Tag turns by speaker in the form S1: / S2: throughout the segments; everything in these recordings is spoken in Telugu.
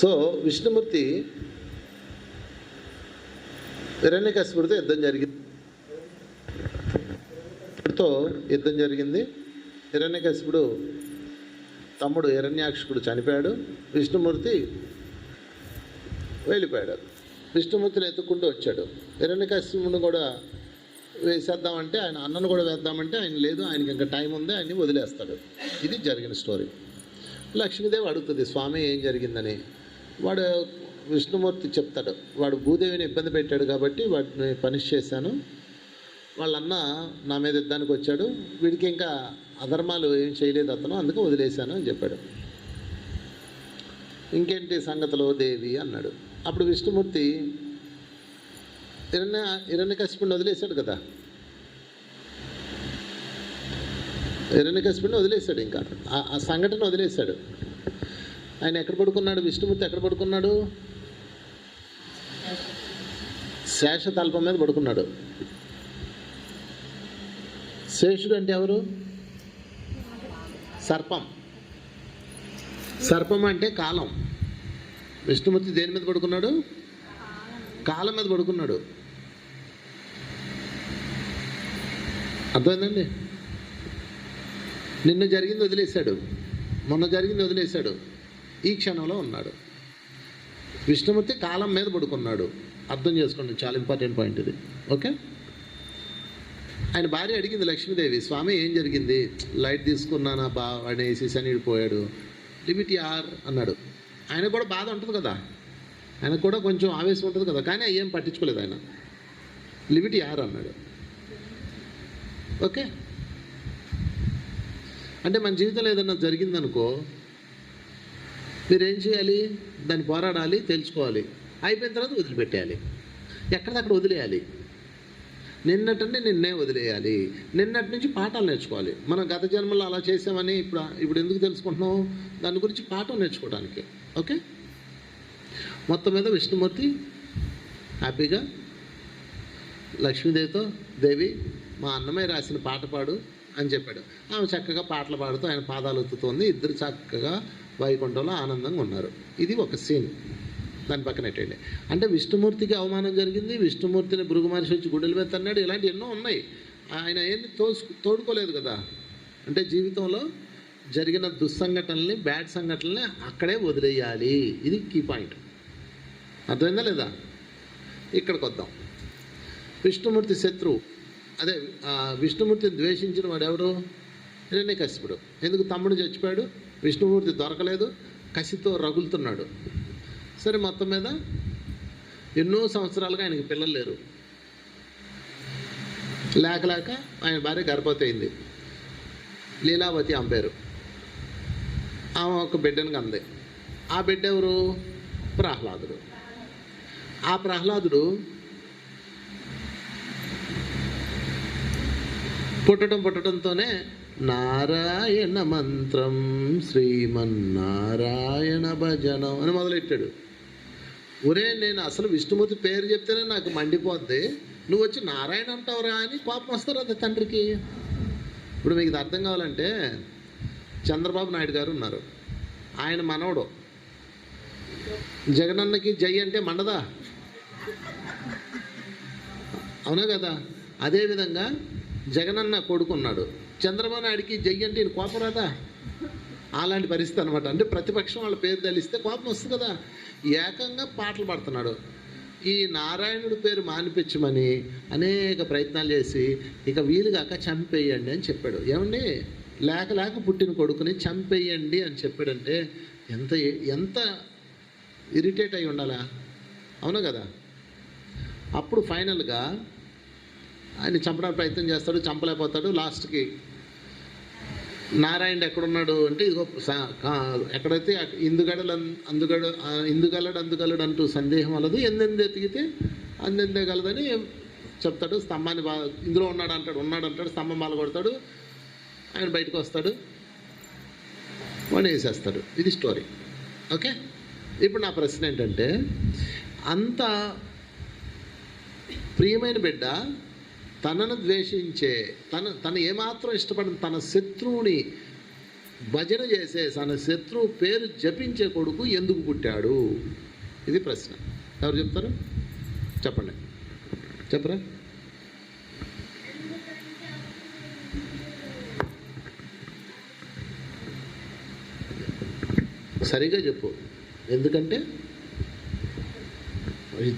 S1: సో విష్ణుమూర్తి హిరణ్యకశిపుడితో యుద్ధం జరిగింది. హిరణ్యకశిపుడు తమ్ముడు హిరణ్యాక్షుడు చనిపోయాడు. విష్ణుమూర్తి వెళ్ళిపోయాడు. విష్ణుమూర్తిని ఎత్తుక్కుంటూ వచ్చాడు. హిరణ్యకశిపుడిని కూడా వేసేద్దామంటే, ఆయన అన్నను కూడా వేద్దామంటే ఆయన లేదు, ఆయనకి ఇంకా టైం ఉంది, ఆయన్ని వదిలేస్తాడు. ఇది జరిగిన స్టోరీ. లక్ష్మీదేవి అడుగుతుంది స్వామి ఏం జరిగిందని. వాడు విష్ణుమూర్తి చెప్తాడు, వాడు భూదేవిని ఇబ్బంది పెట్టాడు కాబట్టి వాటిని పనిష్ చేశాను, వాళ్ళన్న నా మీద యుద్ధానికి వచ్చాడు, వీడికి ఇంకా అధర్మాలు ఏం చేయలేదు అతను, అందుకు వదిలేశాను అని చెప్పాడు. ఇంకేంటి సంగతిలో దేవి అన్నాడు. అప్పుడు విష్ణుమూర్తి హిరణ్యకశిపుడిని వదిలేశాడు కదా, హిరణ్యకశిపుడిని వదిలేశాడు, ఇంకా ఆ సంఘటన వదిలేశాడు. ఆయన ఎక్కడ పడుకున్నాడు? విష్ణుమూర్తి ఎక్కడ పడుకున్నాడు? శేషతల్పం మీద పడుకున్నాడు. శేషుడు అంటే ఎవరు? సర్పం. సర్పం అంటే కాలం. విష్ణుమూర్తి దేని మీద పడుకున్నాడు? కాలం మీద పడుకున్నాడు. అర్థమైందండి? నిన్న జరిగింది వదిలేశాడు, మొన్న జరిగింది వదిలేశాడు, ఈ క్షణంలో ఉన్నాడు. విష్ణుమూర్తి కాలం మీద పడుకున్నాడు. అర్థం చేసుకోండి, చాలా ఇంపార్టెంట్ పాయింట్ ఇది. ఓకే. ఆయన భార్య అడిగింది లక్ష్మీదేవి, స్వామి ఏం జరిగింది? లైట్ తీసుకున్నానా వాడిని వేసేసాని పోయాడు, లిమిట్ యార్ అన్నాడు. ఆయన కూడా బాధ ఉంటుంది కదా, ఆయనకు కూడా కొంచెం ఆవేశం ఉంటుంది కదా, కానీ ఏం పట్టించుకోలేదు ఆయన. లిమిట్ యార్ అన్నాడు. ఓకే. అంటే మన జీవితంలో ఏదన్నా జరిగిందనుకో, మీరేం చేయాలి? దాన్ని పోరాడాలి, తెలుసుకోవాలి, అయిపోయిన తర్వాత వదిలిపెట్టేయాలి, ఎక్కడిదక్కడ వదిలేయాలి. నిన్నటంటే నిన్నే వదిలేయాలి. నిన్నటి నుంచి పాఠాలు నేర్చుకోవాలి. మనం గత జన్మలో అలా చేసామని ఇప్పుడు ఎందుకు తెలుసుకుంటున్నాం? దాని గురించి పాఠం నేర్చుకోవడానికి. ఓకే. మొత్తం మీద విష్ణుమూర్తి హ్యాపీగా లక్ష్మీదేవితో, దేవి మా అన్నమయ్య రాసిన పాట పాడు అని చెప్పాడు. ఆమె చక్కగా పాటలు పాడుతూ ఆయన పాదాలు ఒత్తుతోంది. ఇద్దరు చక్కగా వైకుంఠంలో ఆనందంగా ఉన్నారు. ఇది ఒక సీన్. దాని పక్కన పెట్టండి. అంటే విష్ణుమూర్తికి అవమానం జరిగింది, విష్ణుమూర్తిని భృగు మహర్షి వచ్చి గుడ్డల మీద తన్నాడు, ఇలాంటి ఎన్నో ఉన్నాయి. ఆయన ఏంది తోడుకోలేదు కదా. అంటే జీవితంలో జరిగిన దుస్సంఘటనల్ని, బ్యాడ్ సంఘటనల్ని అక్కడే వదిలేయాలి. ఇది కీ పాయింట్. అర్థమైందా లేదా? ఇక్కడికి వద్దాం. విష్ణుమూర్తి శత్రువు, అదే విష్ణుమూర్తిని ద్వేషించిన వాడు ఎవరు? హిరణ్యకశిపుడు. ఎందుకు? తమ్ముడు చచ్చిపోయాడు, విష్ణుమూర్తి దొరకలేదు, కసితో రగులుతున్నాడు. సరే, మొత్తం మీద ఎన్నో సంవత్సరాలుగా ఆయనకి పిల్లలు లేరు. లేక ఆయన భార్య గర్భవతి అయింది. లీలావతి ఆమె పేరు. ఆమె ఒక బిడ్డను కంది. ఆ బిడ్డ ఎవరు? ప్రహ్లాదుడు. ఆ ప్రహ్లాదుడు పుట్టడంతోనే నారాయణ మంత్రం శ్రీమన్నారాయణ భజనం అని మొదలెట్టాడు. ఒరే, నేను అసలు విష్ణుమూర్తి పేరు చెప్తేనే నాకు మండిపోద్ది, నువ్వు వచ్చి నారాయణ అంటావురా అని కోపం వస్తారు అది తండ్రికి. ఇప్పుడు మీకు ఇది అర్థం కావాలంటే, చంద్రబాబు నాయుడు గారు ఉన్నారు, ఆయన మనవడు. జగనన్నకి జై అంటే మండదా? అవునా కదా? అదేవిధంగా జగనన్న కొడుకున్నాడు, చంద్రబాబు నాయుడికి జై అంటే ఈయన కోపం రాదా? అలాంటి పరిస్థితి అనమాట. అంటే ప్రతిపక్షం వాళ్ళ పేరు తెలిస్తే కోపం వస్తుంది కదా. ఏకంగా పాటలు పాడుతున్నాడు. ఈ నారాయణుడి పేరు మానిపించమని అనేక ప్రయత్నాలు చేసి ఇక వీలుగాక చంపేయండి అని చెప్పాడు. ఏమండి, లేక పుట్టిన కొడుకుని చంపేయండి అని చెప్పాడంటే ఎంత ఇరిటేట్ అయి ఉండాలా? అవునా కదా? అప్పుడు ఫైనల్గా ఆయన చంపడానికి ప్రయత్నం చేస్తాడు, చంపలేకపోతాడు. లాస్ట్కి నారాయణ ఎక్కడున్నాడు అంటే, ఇదిగో ఎక్కడైతే ఇందుగలడు అంటూ సందేహం అలదు, ఎందెందే ఎతికితే అందెందే గలదని చెప్తాడు. స్తంభాన్ని ఇందులో ఉన్నాడంటాడు, స్తంభం బాల కొడతాడు, ఆయన బయటకు వస్తాడు, వాడిని వేసేస్తాడు. ఇది స్టోరీ. ఓకే. ఇప్పుడు నా ప్రశ్న ఏంటంటే, అంత ప్రియమైన బిడ్డ తనను ద్వేషించే, తను ఏమాత్రం ఇష్టపడిన తన శత్రువుని భజన చేసే తన శత్రువు పేరు జపించే కొడుకు ఎందుకు పుట్టాడు? ఇది ప్రశ్న. ఎవరు చెప్తారు? చెప్పండి, చెప్పరా? సరిగా చెప్పు. ఎందుకంటే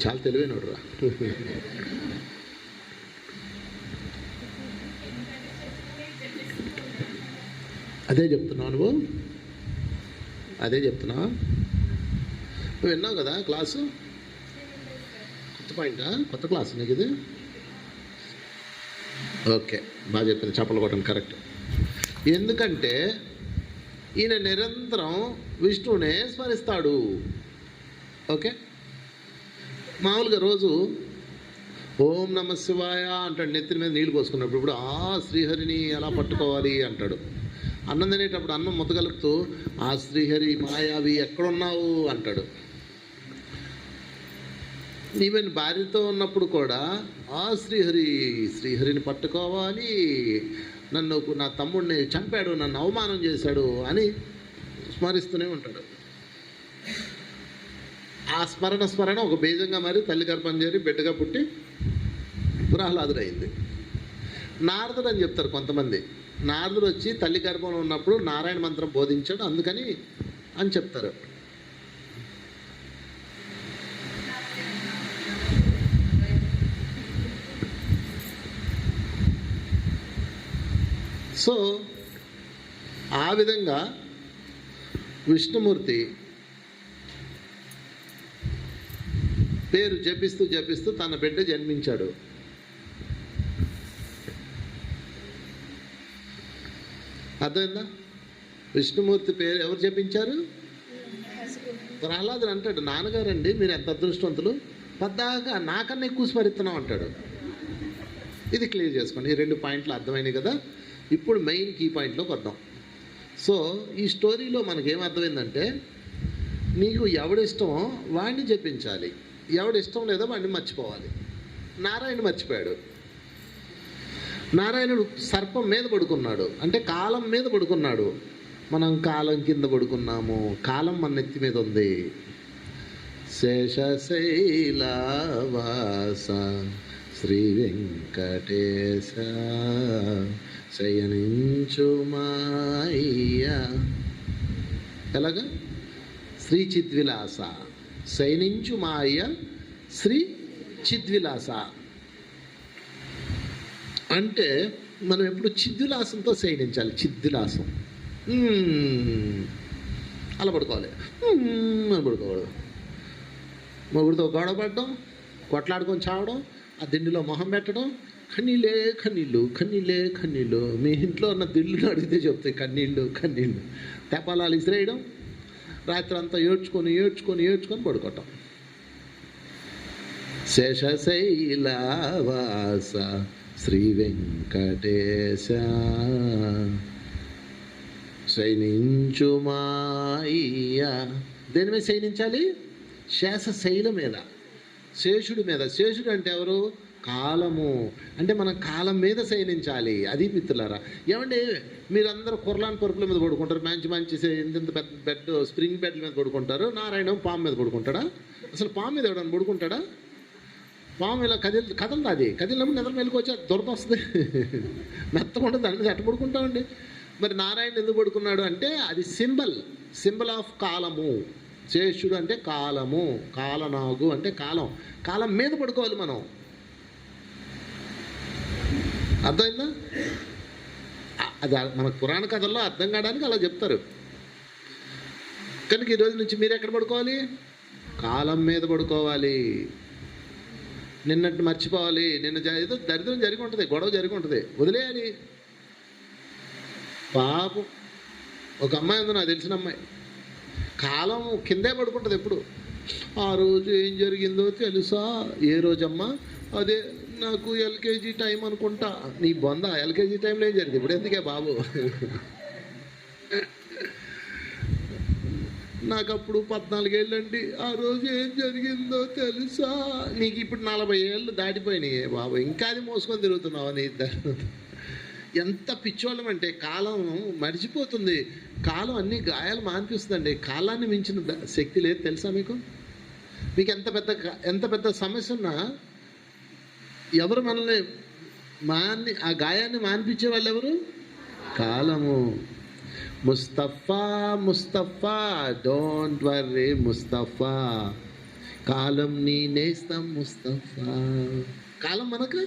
S1: చాలా తెలివైనడు రా. అదే చెప్తున్నావు నువ్వు, అదే చెప్తున్నావా? నువ్వు విన్నావు కదా క్లాసు? కొత్త పాయింటా? కొత్త క్లాసు నీకు ఇది? ఓకే, బాగా చెప్పింది, చప్పలు కొట్టండి, కరెక్ట్. ఎందుకంటే ఈయన నిరంతరం విష్ణువునే స్మరిస్తాడు. ఓకే, మామూలుగా రోజు ఓం నమ శివాయ అంటాడు, నెత్తిన మీద నీళ్ళు పోసుకున్నప్పుడు. ఇప్పుడు శ్రీహరిని ఎలా పట్టుకోవాలి అంటాడు. అన్నం తినేటప్పుడు అన్నం ముద్దగలుపుతూ ఆ శ్రీహరి మాయావి ఎక్కడున్నావు అంటాడు. ఈవెన్ భార్యతో ఉన్నప్పుడు కూడా శ్రీహరిని పట్టుకోవాలి, నా తమ్ముడిని చంపాడు, నన్ను అవమానం చేశాడు అని స్మరిస్తూనే ఉంటాడు. ఆ స్మరణ ఒక బీజంగా మారి తల్లి గర్భం చేరి బిడ్డగా పుట్టి ప్రహ్లాదుడైంది. నారదుడు అని చెప్తారు కొంతమంది. నారదుడు వచ్చి తల్లి గర్భంలో ఉన్నప్పుడు నారాయణ మంత్రం బోధించాడు అందుకని అని చెప్తారు. సో ఆ విధంగా విష్ణుమూర్తి పేరు జపిస్తూ తన బిడ్డ జన్మించాడు. అర్థమైందా? విష్ణుమూర్తి పేరు ఎవరు జపించారు? ప్రహ్లాదుడు అంటాడు, నాన్నగారండి మీరు ఎంత అదృష్టవంతులు, పద్దాగా నాకన్నా ఎక్కువ స్మరిస్తున్నాం అంటాడు. ఇది క్లియర్ చేసుకోండి. ఈ 2 పాయింట్లు అర్థమైనాయి కదా. ఇప్పుడు మెయిన్ కీ పాయింట్లోకి వద్దాం. సో ఈ స్టోరీలో మనకేం అర్థమైందంటే, నీకు ఎవడిష్టమో వాడిని జపించాలి, ఎవడిష్టం లేదో వాడిని మర్చిపోవాలి. నారాయణ మర్చిపోయాడు. నారాయణుడు సర్పం మీద పడుకున్నాడు, అంటే కాలం మీద పడుకున్నాడు. మనం కాలం కింద పడుకున్నాము, కాలం మన నెత్తి మీద ఉంది. శేషశైలవాస శ్రీ వెంకటేశ శయనించు మాయ్య. ఎలాగా? శ్రీ చిద్విలాస శయనించు మాయ్య శ్రీ చిద్విలాస అంటే మనం ఎప్పుడు చిద్విలాసంతో శయనించాలి. చిద్విలాసం అలా పడుకోవాలి, అని పడుకోకూడదు. మొగుడితో గొడవ పడడం, కొట్లాడుకొని చావడం, ఆ దిండులో మొహం పెట్టడం, కన్నీళ్ళే కన్నీళ్ళు, కన్నీళ్ళే కన్నీళ్ళు. మీ ఇంట్లో ఉన్న దిండులు అడిగితే చెప్తాయి కన్నీళ్ళు కన్నీళ్ళు. తెపాలాలు ఇసిరేయడం, రాత్రి అంతా ఏడ్చుకొని పడుకోవటం. శేషశైలవాస శ్రీ వెంకటేశ శయనించు మాయ్య. దేని మీద శయనించాలి? శేషశైలం మీద, శేషుడి మీద. శేషుడు అంటే ఎవరు? కాలము. అంటే మనం కాలం మీద శయనించాలి. అది మిత్రులారా. ఏమంటే మీరందరూ కుర్లాన్ పరుపుల మీద పడుకుంటారు, మంచి ఇంత పెద్ద బెడ్, స్ప్రింగ్ బెడ్ల మీద పడుకుంటారు. నారాయణ పాము మీద పడుకుంటాడా? అసలు పాము మీద ఎవడన్నా పడుకుంటాడా? పాము ఇలా కదలదు. అది కదిలినప్పుడు నిద్ర మెలుకొచ్చి దురద వస్తుంది, మెత్తకుండా దాని మీద ఎట్ట పడుకుంటామండి. మరి నారాయణ ఎందుకు పడుకున్నాడు అంటే అది సింబల్ ఆఫ్ కాలము. శేషుడు అంటే కాలము, కాలనాగు అంటే కాలం మీద పడుకోవాలి మనం. అర్థమైందా? అది మన పురాణ కథల్లో అర్థం కావడానికి అలా చెప్తారు. కనుక ఈరోజు నుంచి మీరు ఎక్కడ పడుకోవాలి? కాలం మీద పడుకోవాలి. నిన్నట్టు మర్చిపోవాలి. ఏదో దరిద్రం జరిగి ఉంటుంది, గొడవ జరిగి ఉంటుంది, వదిలేయాలి. పాపం ఒక అమ్మాయి ఉంది, నాకు తెలిసిన అమ్మాయి, కాలం కిందే పడుకుంటుంది ఎప్పుడు. ఆ రోజు ఏం జరిగిందో తెలుసా? ఏ రోజమ్మా? అదే నాకు ఎల్కేజీ టైం అనుకుంటా. నీ బొంద, ఎల్కేజీ టైంలో ఏం జరిగింది ఇప్పుడు ఎందుకే బాబు? నాకు అప్పుడు 14 ఏళ్ళండి. ఆ రోజు ఏం జరిగిందో తెలుసా? నీకు ఇప్పుడు 40 ఏళ్ళు దాటిపోయినాయి బాబు, ఇంకా అది మోసుకొని తిరుగుతున్నావు నీ ఇద్దరు. ఎంత పిచ్చోళ్ళం అంటే కాలం మర్చిపోతుంది. కాలం అన్ని గాయాలు మాన్పిస్తుందండి. కాలాన్ని మించిన శక్తి లేదు తెలుసా మీకు? మీకు ఎంత పెద్ద సమస్య ఉన్నా ఎవరు మనల్ని ఆ గాయాన్ని మాన్పించే వాళ్ళు ఎవరు? కాలము. ముస్తఫా ముస్తఫా డోంట్ వర్రీ ముస్తఫా, కాలం నీ నేస్తం ముస్తఫా. కాలం మనకు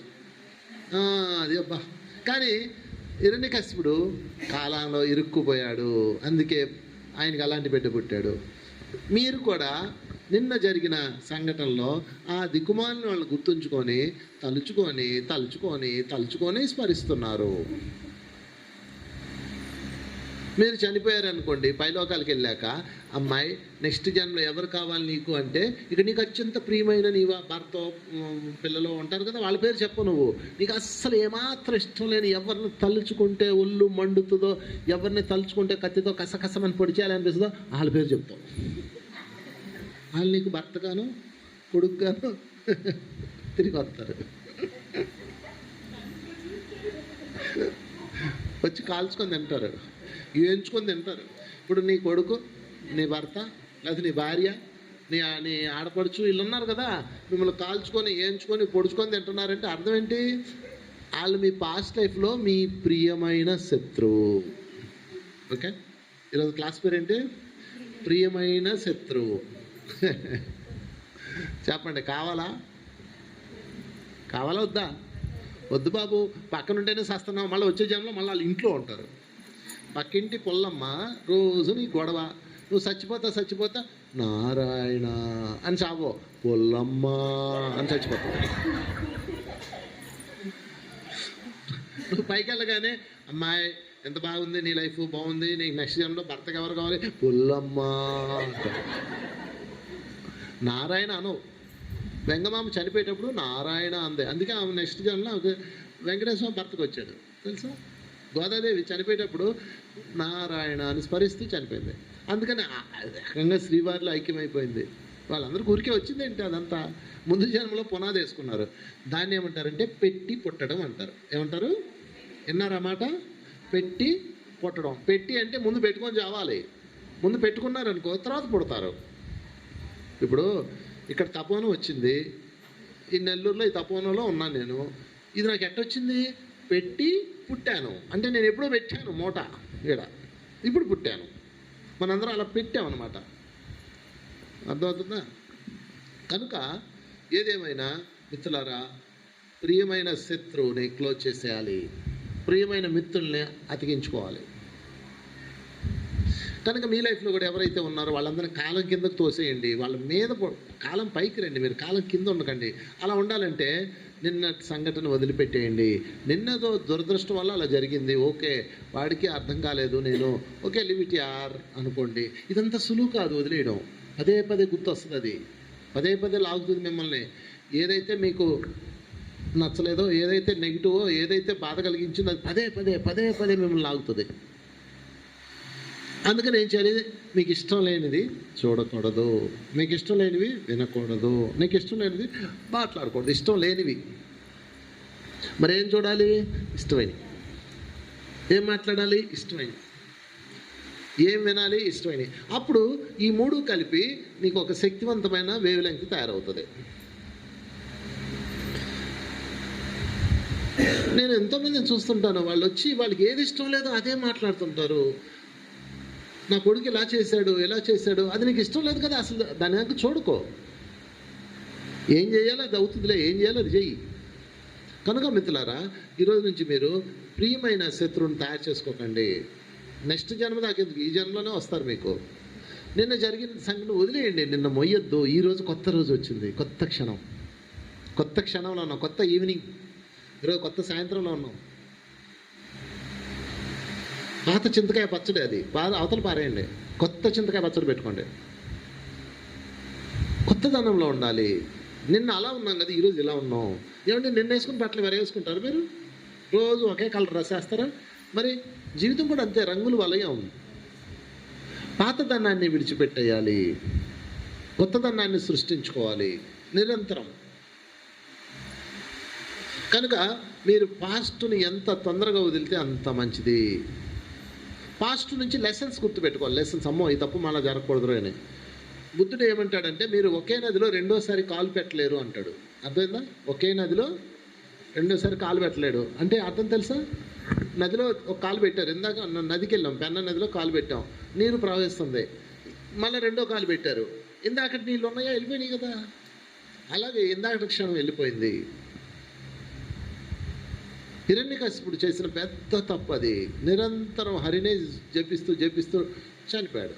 S1: అది అబ్బా. కానీ హిరణ్యకశిపుడు కాలంలో ఇరుక్కుపోయాడు, అందుకే ఆయనకి అలాంటి బిడ్డ పుట్టాడు. మీరు కూడా నిన్న జరిగిన సంఘటనలో ఆ దిక్కుమాలిన వాళ్ళని గుర్తుంచుకొని తలుచుకొని స్మరిస్తున్నారు. మీరు చనిపోయారనుకోండి, పైలోకాలకు వెళ్ళాక అమ్మాయి నెక్స్ట్ జన్మలో ఎవరు కావాలి నీకు అంటే, ఇక నీకు అత్యంత ప్రియమైన నీ భర్త పిల్లలు ఉంటారు కదా, వాళ్ళ పేరు చెప్పు. నువ్వు నీకు అస్సలు ఏమాత్రం ఇష్టం లేని ఎవరిని తలుచుకుంటే ఒళ్ళు మండుతుందో, ఎవరిని తలుచుకుంటే కత్తితో కసకసమని పొడి చేయాలనిపిస్తుందో వాళ్ళ పేరు చెప్తావు. వాళ్ళు నీకు భర్తగాను కొడుకుగాను తిరిగి వస్తారు, వచ్చి కాల్చుకొని తింటారు, వేయించుకొని తింటారు. ఇప్పుడు నీ కొడుకు, నీ భర్త, లేదా నీ భార్య, నీ ఆడపడుచు వీళ్ళు ఉన్నారు కదా, మిమ్మల్ని కాల్చుకొని వేయించుకొని పొడుచుకొని తింటున్నారంటే అర్థం ఏంటి? వాళ్ళు మీ పాస్ట్ లైఫ్లో మీ ప్రియమైన శత్రువు. ఓకే, ఈరోజు క్లాస్ పేరు ఏంటి? ప్రియమైన శత్రువు. చెప్పండి, కావాలా వద్దా? వద్దు బాబు, పక్కనుంటేనే సస్తున్నావు, మళ్ళీ వచ్చే జన్మలో మళ్ళీ వాళ్ళు ఇంట్లో ఉంటారు. పక్కింటి పొల్లమ్మ రోజు నీ గొడవ, నువ్వు చచ్చిపోతా నారాయణ అని చావో, పొల్లమ్మ అని చచ్చిపోతావు. నువ్వు పైకి వెళ్ళగానే అమ్మాయి ఎంత బాగుంది, నీ లైఫ్ బాగుంది, నీకు నెక్స్ట్ జన్మలో భర్తకి ఎవరు కావాలి? పొల్లమ్మ. నారాయణ అనవు. వెంగమామ చనిపోయేటప్పుడు నారాయణ అందే, అందుకే ఆమె నెక్స్ట్ జన్మలో వెంకటేశ్వర భర్తకు వచ్చాడు తెలుసా. గోదాదేవి చనిపోయేటప్పుడు నారాయణ అని స్మరిస్తూ చనిపోయింది. అందుకని ఏకంగా శ్రీవారిలో ఐక్యమైపోయింది. వాళ్ళందరూ ఊరికే వచ్చింది ఏంటి, అదంతా ముందు జన్మలో పునాది వేసుకున్నారు. దాన్ని ఏమంటారంటే పెట్టి పుట్టడం అంటారు. ఏమంటారు? విన్నారన్నమాట? పెట్టి పుట్టడం. పెట్టి అంటే ముందు పెట్టుకొని చావాలి, ముందు పెట్టుకున్నారనుకో తర్వాత పుడతారు. ఇప్పుడు ఇక్కడ తపోవనం వచ్చింది, ఈ నెల్లూరులో ఈ తపోవనంలో ఉన్నాను నేను. ఇది నాకు ఎట్టొచ్చింది? పెట్టి పుట్టాను అంటే నేను ఎప్పుడో పెట్టాను మూట ఇక్కడ, ఇప్పుడు పుట్టాను. మనందరం అలా పెట్టామన్నమాట. అర్థమవుతుందా? కనుక ఏదేమైనా మిత్రులారా, ప్రియమైన శత్రువుని క్లోజ్ చేసేయాలి, ప్రియమైన మిత్రుల్ని అతికించుకోవాలి. కనుక మీ లైఫ్లో కూడా ఎవరైతే ఉన్నారో వాళ్ళందరినీ కాలం కిందకు తోసేయండి, వాళ్ళ మీద కాలం పైకి రండి, మీరు కాలం కింద ఉండకండి. అలా ఉండాలంటే నిన్న సంఘటన వదిలిపెట్టేయండి. నిన్నదో దురదృష్టం వల్ల అలా జరిగింది, ఓకే, వాడికి అర్థం కాలేదు, నేను ఓకే లివ్ ఇట్ యార్ అనుకోండి. ఇదంతా సులువు కాదు వదిలేయడం. పదే గుర్తు వస్తుంది, అది పదే లాగుతుంది మిమ్మల్ని. ఏదైతే మీకు నచ్చలేదో, ఏదైతే నెగిటివో, ఏదైతే బాధ కలిగించిందో అది పదే మిమ్మల్ని లాగుతుంది. అందుకని ఏం చేయాలి? మీకు ఇష్టం లేనిది చూడకూడదు, మీకు ఇష్టం లేనివి వినకూడదు, నీకు ఇష్టం లేనిది మాట్లాడకూడదు. ఇష్టం లేనివి మరి ఏం చూడాలి? ఇష్టమైనవి. ఏం మాట్లాడాలి? ఇష్టమైనవి. ఏం వినాలి? ఇష్టమైనవి. అప్పుడు ఈ మూడు కలిపి నీకు ఒక శక్తివంతమైన వేవ్ లెంగ్త్ తయారవుతుంది. నేను ఎంతోమందిని చూస్తుంటాను, వాళ్ళు వచ్చి వాళ్ళకి ఏది ఇష్టం లేదో అదే మాట్లాడుతుంటారు. నా కొడుకు ఇలా చేశాడు, అది నీకు ఇష్టం లేదు కదా, అసలు దాని దాకా చూడుకో. ఏం చేయాలో అది అవుతుందిలే, ఏం చేయాలో అది చెయ్యి. కనుక మిత్రులారా, ఈరోజు నుంచి మీరు ప్రియమైన శత్రువుని తయారు చేసుకోకండి. నెక్స్ట్ జన్మ దాకా ఎందుకు, ఈ జన్మలోనే వస్తారు మీకు. నిన్న జరిగిన సంఘటన వదిలేయండి, నిన్న మొయ్యొద్దు. ఈరోజు కొత్త రోజు వచ్చింది, కొత్త క్షణంలో ఉన్నాం, కొత్త ఈవినింగ్, ఈరోజు కొత్త సాయంత్రంలో ఉన్నాం. పాత చింతకాయ పచ్చడి అది అవతల పారేయండి, కొత్త చింతకాయ పచ్చడి పెట్టుకోండి. కొత్తదనంలో ఉండాలి. నిన్న అలా ఉన్నాం కదా, ఈరోజు ఇలా ఉన్నాం. ఏమంటే నిన్న వేసుకుని బట్టలు వేరేసుకుంటారు మీరు? రోజు ఒకే కలర్ డ్రెస్ వేస్తారా? మరి జీవితం కూడా అంతే, రంగులు వలయం. పాతదనాన్ని విడిచిపెట్టేయాలి, కొత్తదనాన్ని సృష్టించుకోవాలి నిరంతరం. కనుక మీరు పాస్ట్ని ఎంత తొందరగా వదిలితే అంత మంచిది. పాస్ట్ నుంచి లెసన్స్ గుర్తుపెట్టుకోవాలి. లెసన్స్, అమ్మో ఈ తప్పు మళ్ళీ జరగకూడదు అని. బుద్ధుడు ఏమంటాడంటే, మీరు ఒకే నదిలో రెండోసారి కాలు పెట్టలేరు అంటాడు. అర్థమైందా? ఒకే నదిలో రెండోసారి కాలు పెట్టలేడు అంటే అర్థం తెలుసా? నదిలో ఒక కాలు పెట్టారు, ఇందాక నదికి వెళ్ళాం, పెన్న నదిలో కాలు పెట్టాం, నీరు ప్రవహిస్తుంది, మళ్ళీ రెండో కాలు పెట్టారు, ఇందాక నీళ్ళు ఉన్నాయా? వెళ్ళిపోయినాయి కదా. అలాగే ఇందాక క్షణం వెళ్ళిపోయింది. హిరణ్యకశిపుడు చేసిన పెద్ద తప్పు అది. నిరంతరం హరినే జపిస్తూ చనిపోయాడు.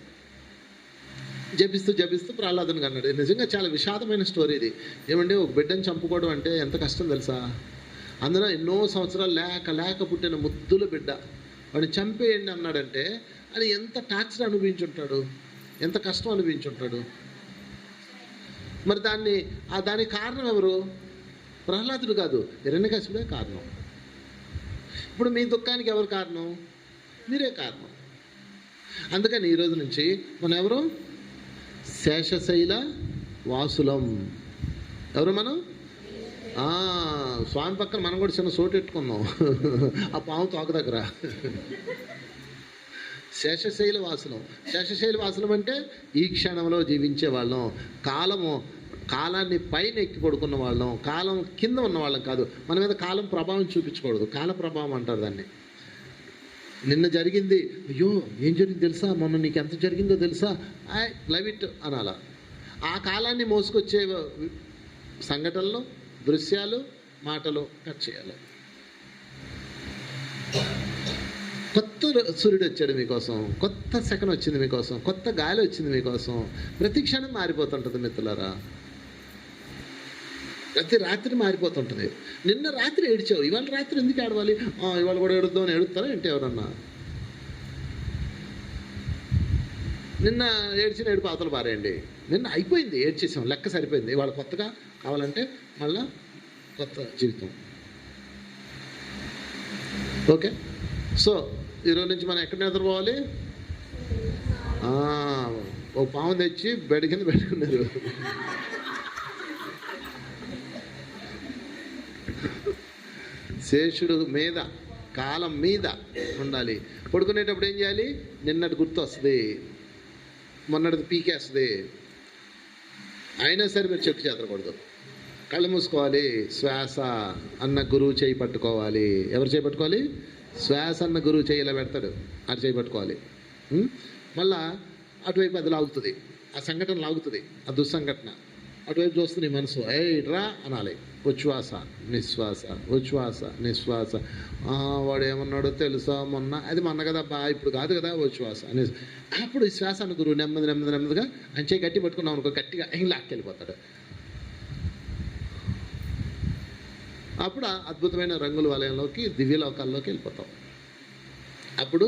S1: జపిస్తూ ప్రహ్లాదుని అన్నాడు. నిజంగా చాలా విషాదమైన స్టోరీ ఇది. ఏమంటే ఒక బిడ్డను చంపుకోవడం అంటే ఎంత కష్టం తెలుసా? అందులో ఎన్నో సంవత్సరాలు లేక పుట్టిన ముద్దుల బిడ్డ, వాడిని చంపేయండి అన్నాడంటే అది ఎంత టార్చర్ అనుభవించుంటాడు, ఎంత కష్టం అనుభవించుంటాడు. మరి దానికి కారణం ఎవరు? ప్రహ్లాదుడు కాదు, హిరణ్యకశిపుడే కారణం. ఇప్పుడు మీ దుఃఖానికి ఎవరు కారణం? మీరే కారణం. అందుకని ఈరోజు నుంచి మనం ఎవరు? శేషశైల వాసులం. ఎవరు మనం? స్వామి పక్కన మనం కూడా చిన్న చోటు పెట్టుకుందాం, ఆ పాము తోక దగ్గర. శేషశైల వాసులం. శేషశైల వాసులం అంటే ఈ క్షణంలో జీవించే వాళ్ళం, కాలాన్ని పైన ఎక్కి పడుకున్న వాళ్ళం, కాలం కింద ఉన్న వాళ్ళం కాదు. మన మీద కాలం ప్రభావం చూపించకూడదు. కాల ప్రభావం అంటారు దాన్ని. నిన్న జరిగింది, అయ్యో ఏం జరిగింది తెలుసా, మొన్న నీకు ఎంత జరిగిందో తెలుసా, లవ్ ఇట్ అనాల. ఆ కాలాన్ని మోసుకొచ్చే సంఘటనలు, దృశ్యాలు, మాటలు కట్ చేయాలి. కొత్త సూర్యుడు వచ్చాడు మీకోసం, కొత్త సెకండ్ వచ్చింది మీకోసం, కొత్త గాలి వచ్చింది మీకోసం. ప్రతి క్షణం మారిపోతుంటుంది మిత్రులారా. ప్రతి రాత్రి మారిపోతుంటుంది. నిన్న రాత్రి ఏడ్చావు, ఇవాళ రాత్రి ఎందుకు ఏడవాలి? ఇవాళ కూడా ఏడుద్దాం అని ఏడుస్తారా ఏంటి ఎవరన్నా? నిన్న ఏడ్చిన ఏడుపు అవతల పారేయండి. నిన్న అయిపోయింది, ఏడ్చేసాం, లెక్క సరిపోయింది. ఇవాళ కొత్తగా కావాలంటే మళ్ళా కొత్త జీవితం. ఓకే, సో ఈరోజు నుంచి మనం ఎక్కడ నిద్రపోవాలి? ఓ పాము తెచ్చి బెడ్ కింద పెట్టుకున్నారు. శేషుడు మీద, కాలం మీద ఉండాలి. పడుకునేటప్పుడు ఏం చేయాలి? నిన్నటి గుర్తు వస్తుంది, మొన్నటిది పీకేస్తుంది. అయినా సరే మీరు చెట్టు చేతకూడదు. కళ్ళు మూసుకోవాలి. శ్వాస అన్న గురువు చేయి పట్టుకోవాలి. ఎవరు చేయి పట్టుకోవాలి? శ్వాస అన్న గురువు చేయి ఇలా పెడతాడు, అటు చేయి పట్టుకోవాలి. మళ్ళా అటువైపు అది లాగుతుంది, ఆ సంఘటన లాగుతుంది, ఆ దుస్సంఘటన. అటువైపు చూస్తుంది నీ మనసు, రా అనాలి. ఉచ్ఛ్వాస నిశ్వాస, ఉచ్ఛ్వాస నిశ్వాస. వాడు ఏమన్నాడో తెలుసా మొన్న, అది మొన్న కదా బా, ఇప్పుడు కాదు కదా ఉచ్ఛ్వాస అని. అప్పుడు ఈ శ్వాస గురువు నెమ్మదిగా ఆయన చేయి గట్టి పట్టుకున్నాం అనుకో, గట్టిగా లాక్కెళ్ళిపోతాడు. అప్పుడు అద్భుతమైన రంగుల వలయంలోకి, దివ్యలోకాల్లోకి వెళ్ళిపోతాం. అప్పుడు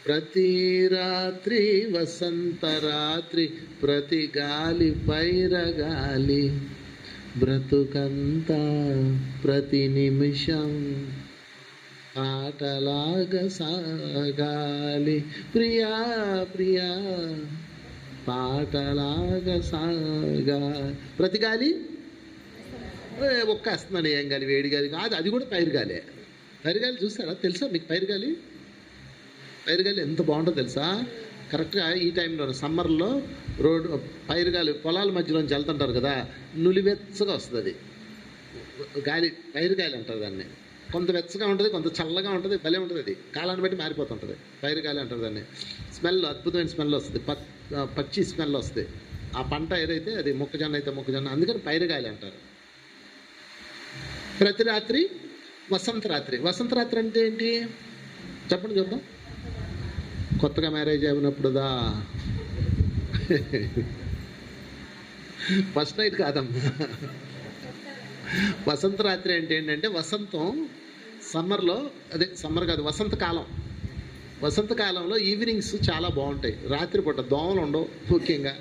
S1: ప్రతి రాత్రి వసంత రాత్రి, ప్రతి గాలి పైరగాలి, బ్రతుకంతా ప్రతి నిమిషం పాటలాగా సాగాలి. ప్రియా ప్రియా పాటలాగా సాగాలి. ప్రతి గాలి ఒక్కేస్తున్నాను. ఏం గాలి? వేడి గాలి కాదు, అది కూడా పైరుగాలే. పైరుగాలి చూస్తారా? తెలుసా మీకు పైరుగాలి? పైరుగాలి ఎంత బాగుంటుందో తెలుసా? కరెక్ట్గా ఈ టైంలో సమ్మర్లో పైరుగాలి పొలాల మధ్యలోంచి వెళ్తుంటారు కదా, నులివెచ్చగా వస్తుంది అది గాలి. పైరుగాలి అంటారు దాన్ని. కొంత వెచ్చగా ఉంటుంది, కొంత చల్లగా ఉంటుంది, భలే ఉంటుంది. అది కాలాన్ని బట్టి మారిపోతుంటుంది. పైరుగాలి అంటారు దాన్ని. స్మెల్, అద్భుతమైన స్మెల్ వస్తుంది, పచ్చి స్మెల్ వస్తుంది. ఆ పంట ఏదైతే అది మొక్కజొన్న అయితే మొక్కజొన్న, అందుకని పైరుగాలి అంటారు. ప్రతి రాత్రి వసంత రాత్రి. వసంత రాత్రి అంటే ఏంటి చెప్పండి చూద్దాం. కొత్తగా మ్యారేజ్ అయినప్పుడుదా, ఫస్ట్ నైట్ కాదమ్మా. వసంత రాత్రి అంటే ఏంటంటే వసంతం, సమ్మర్లో, అదే సమ్మర్ కాదు, వసంతకాలం. వసంతకాలంలో ఈవినింగ్స్ చాలా బాగుంటాయి. రాత్రిపూట దోమలు ఉండవు, ముఖ్యంగా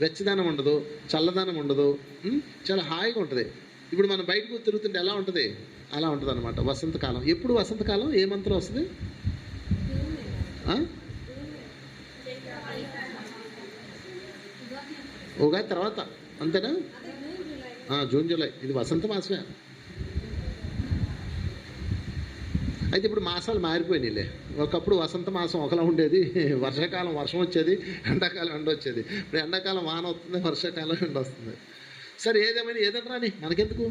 S1: వెచ్చదనం ఉండదు, చల్లదనం ఉండదు, చాలా హాయిగా ఉంటుంది. ఇప్పుడు మనం బయటకు తిరుగుతుంటే ఎలా ఉంటుంది? అలా ఉంటుంది అనమాట వసంతకాలం. ఎప్పుడు వసంతకాలం? ఏ మంత్రం వస్తుంది? ఉగాది తర్వాత అంతేనా? జూన్ జూలై, ఇది వసంత మాసమే. అయితే ఇప్పుడు మాసాలు మారిపోయినాయిలే. ఒకప్పుడు వసంత మాసం ఒకలా ఉండేది, వర్షాకాలం వర్షం వచ్చేది, ఎండాకాలం ఎండ వచ్చేది. ఇప్పుడు ఎండాకాలం వాన వస్తుంది, వర్షాకాలం ఎండ వస్తుంది. సరే ఏదేమైనా ఏదంటారా అని మనకెందుకు,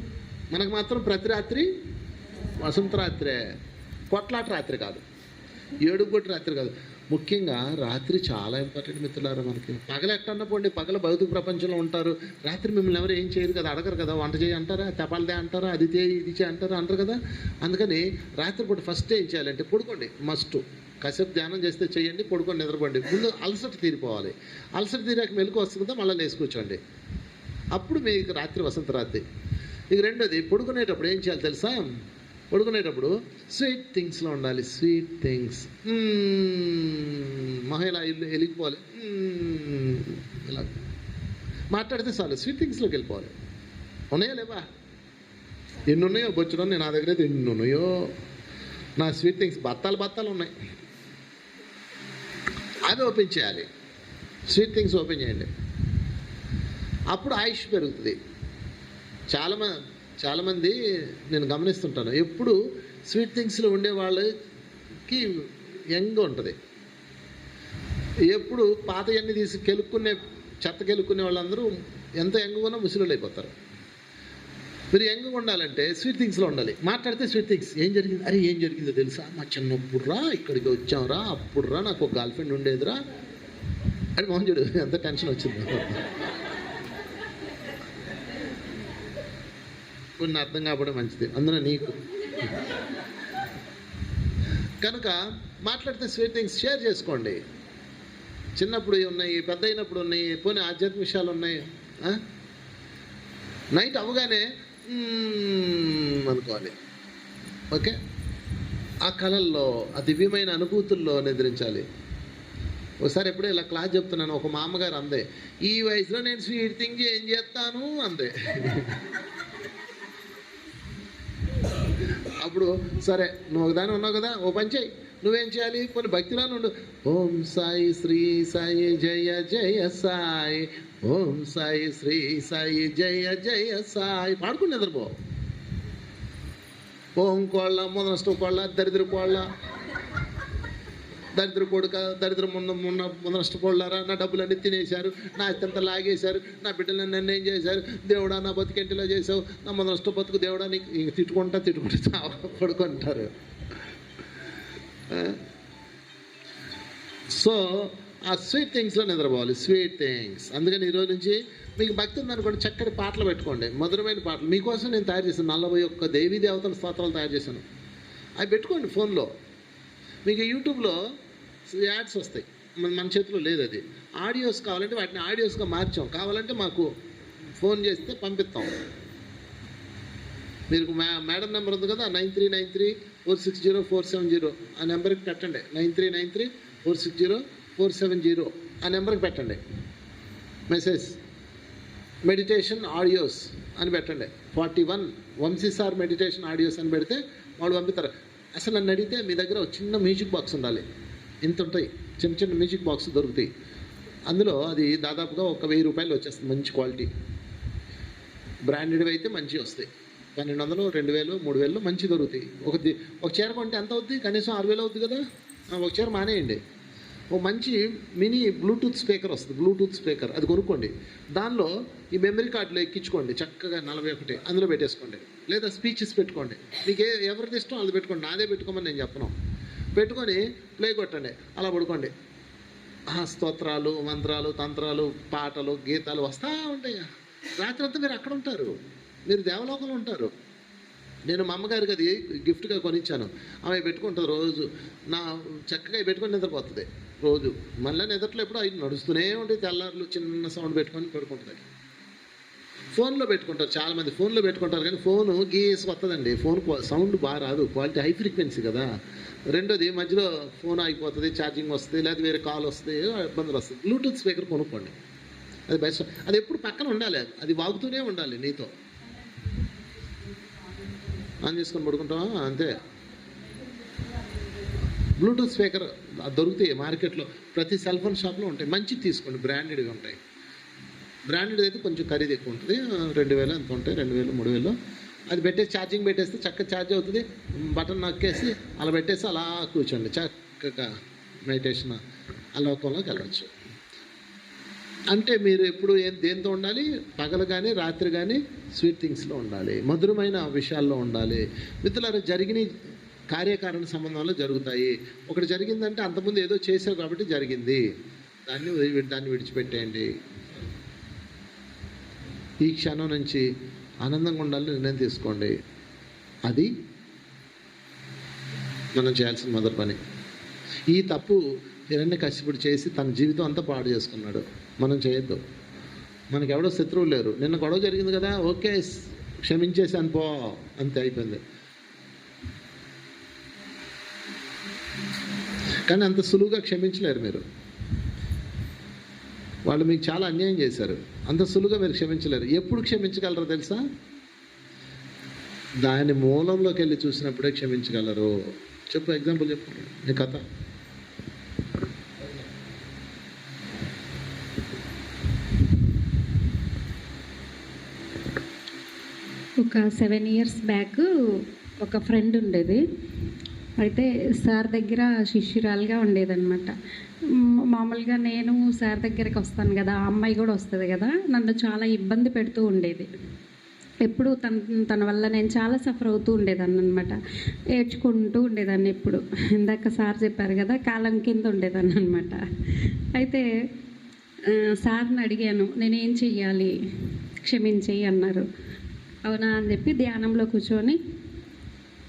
S1: మనకు మాత్రం ప్రతి రాత్రి వసంత రాత్రే, కొట్లాట రాత్రి కాదు, ఏడుగొట్టి రాత్రి కాదు. ముఖ్యంగా రాత్రి చాలా ఇంపార్టెంట్ మిత్రులారా. మనకి పగల ఎట్టన్నా పోండి, పగల భౌతిక ప్రపంచంలో ఉంటారు, రాత్రి మిమ్మల్ని ఎవరు ఏం చేయరు కదా, అడగరు కదా, వంట చేయి అంటారా, తెపాలదే అంటారా, అది చేయి ఇది చేయి అంటారు కదా. అందుకని రాత్రిపూట ఫస్ట్ ఏం చేయాలంటే పడుకోండి, మస్ట్. కాసేపు ధ్యానం చేస్తే చేయండి, పడుకొని నిద్రపోండి. ముందు అలసట తీరిపోవాలి. అలసట తీరాక మెలకు వస్తుంది కదా, మళ్ళీ లేచి కూర్చోండి. అప్పుడు మీకు రాత్రి వసంత రాత్రి. ఇక రెండోది, పడుకునేటప్పుడు ఏం చేయాలి తెలుసా? పడుకునేటప్పుడు స్వీట్ థింగ్స్లో ఉండాలి. స్వీట్ థింగ్స్ మహిళ ఇల్లు వెలిగిపోవాలి, ఇలా మాట్లాడితే చాలు, స్వీట్ థింగ్స్లోకి వెళ్ళిపోవాలి. ఉన్నాయో లేవా? ఎన్ని ఉన్నాయో బొచ్చడం, నేను నా దగ్గర అయితే ఎన్ని ఉన్నాయో నా స్వీట్ థింగ్స్, బత్తాలు ఉన్నాయి. అవి ఓపెన్ చేయాలి. స్వీట్ థింగ్స్ ఓపెన్ చేయండి, అప్పుడు ఆయుష్ పెరుగుతుంది. చాలామంది నేను గమనిస్తుంటాను, ఎప్పుడు స్వీట్ థింగ్స్లో ఉండే వాళ్ళకి యంగ్ ఉంటుంది. ఎప్పుడు పాతయన్నీ తీసి చెత్త కెలుక్కునే వాళ్ళందరూ ఎంత యంగ్గా ఉన్నా ముసలిళ్ళు అయిపోతారు. మీరు యంగ్గా ఉండాలంటే స్వీట్ థింగ్స్లో ఉండాలి. మాట్లాడితే స్వీట్ థింగ్స్, ఏం జరిగింది, అరే ఏం జరిగిందో తెలుసా, మా చిన్నప్పుడు రా ఇక్కడికి వచ్చాంరా, అప్పుడు రా నాకు ఒక గర్ల్ ఫ్రెండ్ ఉండేదిరా అని. మోహన్ చూడు ఎంత టెన్షన్ వచ్చిందో. కొన్ని అర్థం కావడం మంచిది, అందులో నీకు. కనుక మాట్లాడితే స్వీట్ థింగ్స్ షేర్ చేసుకోండి. చిన్నప్పుడు ఉన్నాయి, పెద్ద అయినప్పుడు ఉన్నాయి, పోనీ ఆధ్యాత్మిక విషయాలు ఉన్నాయి. నైట్ అవగానే అనుకోవాలి. ఓకే, ఆ కళల్లో, ఆ దివ్యమైన అనుభూతుల్లో నిద్రించాలి. ఒకసారి ఎప్పుడో ఇలా క్లాస్ చెప్తున్నాను, ఒక మా అమ్మగారు అందే, ఈ వయసులో నేను స్వీట్ థింగ్ ఏం చేస్తాను అందే. అప్పుడు సరే నువ్వు ఒకదాని ఉన్నావు కదా, ఓ పని చేయి, నువ్వేం చేయాలి, కొన్ని భక్తిలోనే ఉండు. ఓం సాయి శ్రీ సాయి జయ జయ సాయి, ఓం సాయి శ్రీ సాయి జయ జయ సాయి పాడుకుని నిద్రపో. ఓం కోళ్ళ, మొదనష్టం కోళ్ళ, దరిద్ర కోళ్ళ, దరిద్ర కొడుక, దరిద్ర ముందనష్టపోళ్ళారా, నా డబ్బులన్నీ తినేశారు, నా ఇస్తంత లాగేశారు, నా బిడ్డలన్నీ నన్ను ఏం చేశారు, దేవుడా నా బతికెంటిలో చేసావు, నా ముందనష్ట బతుకు దేవుడా, నీకు తిట్టుకుంటా పడుకుంటారు. సో ఆ స్వీట్ థింగ్స్లో నిద్రపోవాలి, స్వీట్ థింగ్స్. అందుకని ఈరోజు నుంచి మీకు భక్తి ఉందనుకోండి, చక్కటి పాటలు పెట్టుకోండి, మధురమైన పాటలు. మీకోసం నేను తయారు చేశాను 41 దేవీ దేవతల స్తోత్రాలు తయారు చేశాను. అవి పెట్టుకోండి ఫోన్లో. మీకు యూట్యూబ్లో యాడ్స్ వస్తాయి, మన చేతిలో లేదు అది. ఆడియోస్ కావాలంటే వాటిని ఆడియోస్గా మార్చాం, కావాలంటే మాకు ఫోన్ చేస్తే పంపిస్తాం. మీరు మేడం నెంబర్ ఉంది కదా, 9393460470 ఆ నెంబర్కి పెట్టండి. 9393460470 ఆ నెంబర్కి పెట్టండి మెసేజ్. మెడిటేషన్ ఆడియోస్ అని పెట్టండి. 41 వంశీసార్ మెడిటేషన్ ఆడియోస్ అని పెడితే వాళ్ళు పంపిస్తారు. అసలు నన్ను అడిగితే మీ దగ్గర ఒక చిన్న మ్యూజిక్ బాక్స్ ఉండాలి. ఇంత ఉంటాయి, చిన్న చిన్న మ్యూజిక్ బాక్స్ దొరుకుతాయి. అందులో అది దాదాపుగా ఒక 1000 రూపాయలు వచ్చేస్తుంది, మంచి క్వాలిటీ. బ్రాండెడ్ అయితే మంచివి వస్తాయి, 1200, 2000, 3000 మంచి దొరుకుతాయి. ఒక చీర కొంటే ఎంత అవుద్ది, కనీసం 6000 అవుద్ది కదా. ఒక చీర మానేయండి, ఓ మంచి మినీ బ్లూటూత్ స్పీకర్ వస్తుంది, బ్లూటూత్ స్పీకర్, అది కొనుక్కోండి. దానిలో ఈ మెమరీ కార్డులో ఎక్కించుకోండి, చక్కగా 41 అందులో పెట్టేసుకోండి. లేదా స్పీచెస్ పెట్టుకోండి, మీకు ఎవరిది ఇష్టం అది పెట్టుకోండి, నాదే పెట్టుకోమని నేను చెప్పను. పెట్టుకొని ప్లే కొట్టండి, అలా పడుకోండి. స్తోత్రాలు, మంత్రాలు, తంత్రాలు, పాటలు, గీతాలు వస్తూ ఉంటాయి. రాత్రి అంతా మీరు అక్కడ ఉంటారు, మీరు దేవలోకంలో ఉంటారు. నేను మా అమ్మగారికి అది గిఫ్ట్గా కొనిచ్చాను, ఆమె పెట్టుకుంటుంది రోజు. నా చక్కగా పెట్టుకొని నిద్రపోతుంది రోజు. మళ్ళీ నిద్రలో ఎప్పుడు అవి నడుస్తూనే ఉంటాయి, తెల్లారులు చిన్న సౌండ్ పెట్టుకొని పడుకుంటుంది. ఫోన్లో పెట్టుకుంటారు చాలామంది, ఫోన్లో పెట్టుకుంటారు, కానీ ఫోను గీసి వస్తుందండి. ఫోన్ సౌండ్ బాగా రాదు, క్వాలిటీ హై ఫ్రీక్వెన్సీ కదా. రెండోది మధ్యలో ఫోన్ ఆగిపోతుంది, ఛార్జింగ్ వస్తుంది, లేదా వేరే కాల్ వస్తుంది, ఇబ్బందులు వస్తుంది. బ్లూటూత్ స్పీకర్ కొనుక్కోండి, అది బెస్ట్. అది ఎప్పుడు పక్కన ఉండాలి, అది వాగుతూనే ఉండాలి నీతో. ఆన్ చేసుకొని పడుకుంటావా అంతే. బ్లూటూత్ స్పీకర్ దొరుకుతాయి మార్కెట్లో, ప్రతి సెల్ ఫోన్ షాప్లో ఉంటాయి. మంచిది తీసుకోండి, బ్రాండెడ్గా ఉంటాయి. బ్రాండెడ్ అయితే కొంచెం ఖరీదు ఎక్కువ ఉంటుంది, 2000 ఎంత ఉంటాయి, 2000, 3000. అది పెట్టేసి ఛార్జింగ్ పెట్టేస్తే చక్కగా ఛార్జ్ అవుతుంది. బటన్ నొక్కేసి అలా పెట్టేసి అలా కూర్చోండి, చక్కగా మెడిటేషన్ ఆ లోకంలోకి వెళ్ళచ్చు. అంటే మీరు ఎప్పుడు దేంతో ఉండాలి? పగలు కానీ రాత్రి కానీ స్వీట్ థింగ్స్లో ఉండాలి, మధురమైన విషయాల్లో ఉండాలి. మిత్రులారా, జరిగిన కార్యకారణ సంబంధాలు జరుగుతాయి. ఒకటి జరిగిందంటే అంతకుముందు ఏదో చేసావు కాబట్టి జరిగింది, దాన్ని విడిచిపెట్టేయండి. ఈ క్షణం నుంచి ఆనందంగా ఉండాలని నిర్ణయం తీసుకోండి. అది మనం చేయాల్సిన మొదటి పని. ఈ తప్పు హిరణ్యకశిపుడు చేసి తన జీవితం అంతా పాడు చేసుకున్నాడు. మనం చేయొద్దు. మనకి ఎవడో శత్రువులు లేరు. నిన్న గొడవ జరిగింది కదా, ఓకే క్షమించేసాను పో, అంతే అయిపోయింది. కానీ అంత సులువుగా క్షమించలేరు మీరు. వాళ్ళు మీకు చాలా అన్యాయం చేశారు, అంత సులువుగా మీరు క్షమించలేరు. ఎప్పుడు క్షమించగలరో తెలుసా? దాని మూలంలోకి వెళ్ళి చూసినప్పుడే క్షమించగలరు. చెప్పు, ఎగ్జాంపుల్ చెప్పు, నీ కథ.
S2: ఒక 7 years బ్యాక్ ఒక ఫ్రెండ్ ఉండేది. అయితే సార్ దగ్గర శిష్యురాలుగా ఉండేదన్నమాట. మామూలుగా నేను సార్ దగ్గరికి వస్తాను కదా, ఆ అమ్మాయి కూడా వస్తుంది కదా, నన్ను చాలా ఇబ్బంది పెడుతూ ఉండేది. ఎప్పుడు తన వల్ల నేను చాలా సఫర్ అవుతూ ఉండేదాన్ని అనమాట. ఏడ్చుకుంటూ ఉండేదాన్ని ఎప్పుడు. ఇందాక సార్ చెప్పారు కదా, కాలం కింద ఉండేదాన్ని అనమాట. అయితే సార్ని అడిగాను, నేనేం చెయ్యాలి, క్షమించేయి అన్నారు. అవునా అని చెప్పి ధ్యానంలో కూర్చొని,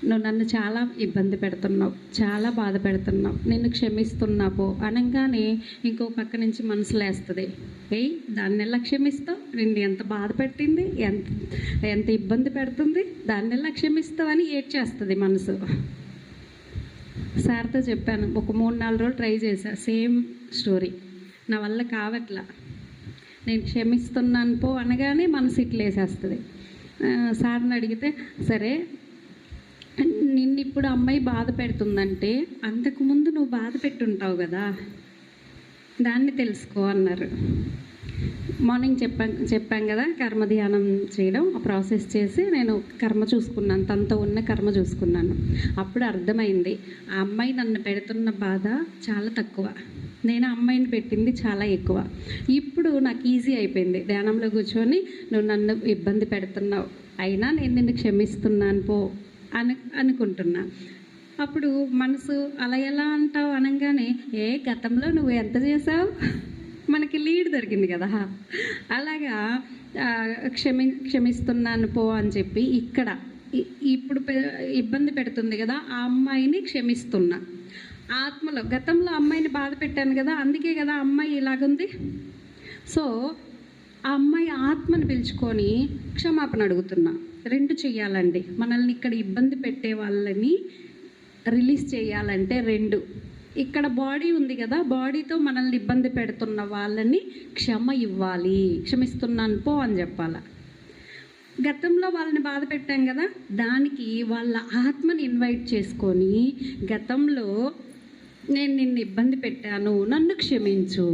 S2: నువ్వు నన్ను చాలా ఇబ్బంది పెడుతున్నావు, చాలా బాధ పెడుతున్నావు, నిన్ను క్షమిస్తున్నావు అనగానే ఇంకో పక్క నుంచి మనసు లేస్తుంది, దాన్ని ఎలా క్షమిస్తావు, నిన్ను ఎంత బాధ పెట్టింది, ఎంత ఇబ్బంది పెడుతుంది, దాన్ని ఎలా క్షమిస్తావు అని ఏడ్చేస్తుంది మనసు. సార్తో చెప్పాను, ఒక 3-4 రోజులు ట్రై చేశా, సేమ్ స్టోరీ. నా వల్ల కావట్లా, నేను క్షమిస్తున్నాను పో అనగానే మనసు ఇట్లేసేస్తుంది. సార్ని అడిగితే, సరే నిన్ను ఇప్పుడు అమ్మాయి బాధ పెడుతుందంటే అంతకుముందు నువ్వు బాధ పెట్టుంటావు కదా, దాన్ని తెలుసుకో అన్నారు. మార్నింగ్ చెప్పాం కదా, కర్మ ధ్యానం చేయడం, ఆ ప్రాసెస్ చేసి నేను కర్మ చూసుకున్నాను, తనతో ఉన్న కర్మ చూసుకున్నాను. అప్పుడు అర్థమైంది, ఆ అమ్మాయి నన్ను పెడుతున్న బాధ చాలా తక్కువ, నేను ఆ అమ్మాయిని పెట్టింది చాలా ఎక్కువ. ఇప్పుడు నాకు ఈజీ అయిపోయింది. ధ్యానంలో కూర్చొని, నువ్వు నన్ను ఇబ్బంది పెడుతున్నావు, అయినా నేను నిన్ను క్షమిస్తున్నాను పో అనుకుంటున్నా. అప్పుడు మనసు అలా ఎలా అంటావు అనగానే, గతంలో నువ్వు ఎంత చేసావు, మనకి లీడ్ దొరికింది కదా. అలాగా క్షమిస్తున్నాను పో అని చెప్పి ఇక్కడ ఇప్పుడు ఇబ్బంది పెడుతుంది కదా, ఆ అమ్మాయిని క్షమిస్తున్నా. ఆత్మలో గతంలో అమ్మాయిని బాధ పెట్టాను కదా, అందుకే కదా అమ్మాయి ఇలాగుంది. సో ఆ అమ్మాయి ఆత్మను పిలుచుకొని క్షమాపణ అడుగుతున్నా. 2 చెయ్యాలండి. మనల్ని ఇక్కడ ఇబ్బంది పెట్టే వాళ్ళని రిలీజ్ చేయాలంటే 2. ఇక్కడ బాడీ ఉంది కదా, బాడీతో మనల్ని ఇబ్బంది పెడుతున్న వాళ్ళని క్షమ ఇవ్వాలి, క్షమిస్తున్నాను పో అని చెప్పాలి. గతంలో వాళ్ళని బాధ పెట్టాం కదా, దానికి వాళ్ళ ఆత్మని ఇన్వైట్ చేసుకొని, గతంలో నేను నిన్ను ఇబ్బంది పెట్టాను, నన్ను క్షమించు.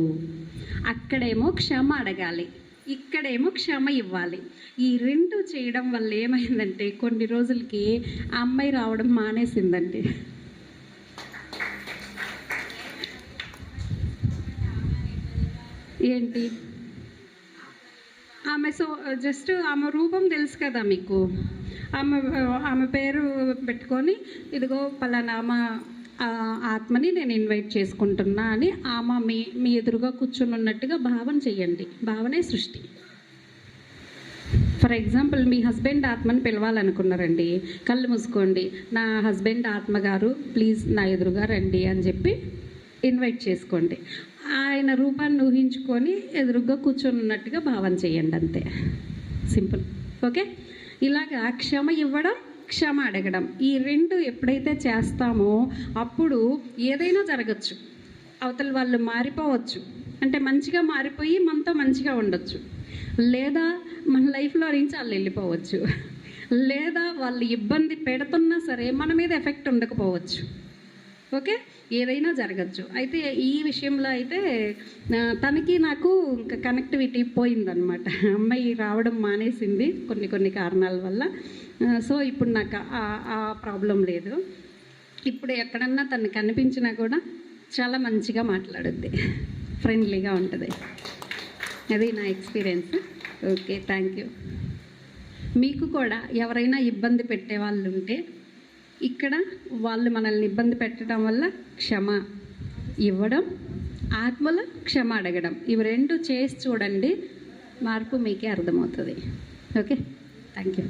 S2: అక్కడేమో క్షమ అడగాలి, ఇక్కడేమో క్షమ ఇవ్వాలి. ఈ 2 చేయడం వల్ల ఏమైందంటే, కొన్ని రోజులకి ఆ అమ్మాయి రావడం మానేసిందండి. ఏంటి ఆమె జస్ట్ ఆమె రూపం తెలుసు కదా మీకు, ఆమె పేరు పెట్టుకొని, ఇదిగో పలానా ఆత్మని నేను ఇన్వైట్ చేసుకుంటున్నా అని ఆమె మీ ఎదురుగా కూర్చొని ఉన్నట్టుగా భావన చెయ్యండి. భావనే సృష్టి. ఫర్ ఎగ్జాంపుల్, మీ హస్బెండ్ ఆత్మని పిలవాలనుకున్నారండి, కళ్ళు మూసుకోండి, నా హస్బెండ్ ఆత్మగారు ప్లీజ్ నా ఎదురుగా రండి అని చెప్పి ఇన్వైట్ చేసుకోండి. ఆయన రూపాన్ని ఊహించుకొని ఎదురుగా కూర్చొని ఉన్నట్టుగా భావన చేయండి, అంతే. సింపుల్. ఓకే. ఇలాగా క్షమ ఇవ్వడం, క్షమ అడగడం, ఈ 2 ఎప్పుడైతే చేస్తామో అప్పుడు ఏదైనా జరగచ్చు. అవతల వాళ్ళు మారిపోవచ్చు, అంటే మంచిగా మారిపోయి మనతో మంచిగా ఉండొచ్చు, లేదా మన లైఫ్లో నుంచి వాళ్ళు వెళ్ళిపోవచ్చు, లేదా వాళ్ళు ఇబ్బంది పెడుతున్నా సరే మన మీద ఎఫెక్ట్ ఉండకపోవచ్చు. ఓకే, ఏదైనా జరగచ్చు. అయితే ఈ విషయంలో అయితే తనకి నాకు ఇంకా కనెక్టివిటీ పోయిందనమాట. అమ్మాయి రావడం మానేసింది కొన్ని కారణాల వల్ల. సో ఇప్పుడు నాకు ఆ ప్రాబ్లం లేదు. ఇప్పుడు ఎక్కడన్నా తను కనిపించినా కూడా చాలా మంచిగా మాట్లాడుద్ది, ఫ్రెండ్లీగా ఉంటుంది. అది నా ఎక్స్పీరియన్స్. Okay, thank you. మీకు కూడా ఎవరైనా ఇబ్బంది పెట్టే వాళ్ళు ఉంటే ఇక్కడ వాళ్ళు మనల్ని ఇబ్బంది పెట్టడం వల్ల క్షమ ఇవ్వడం, ఆత్మలో క్షమ అడగడం, ఇవి రెండు చేసి చూడండి, మార్పు మీకే అర్థమవుతుంది. Okay, thank you.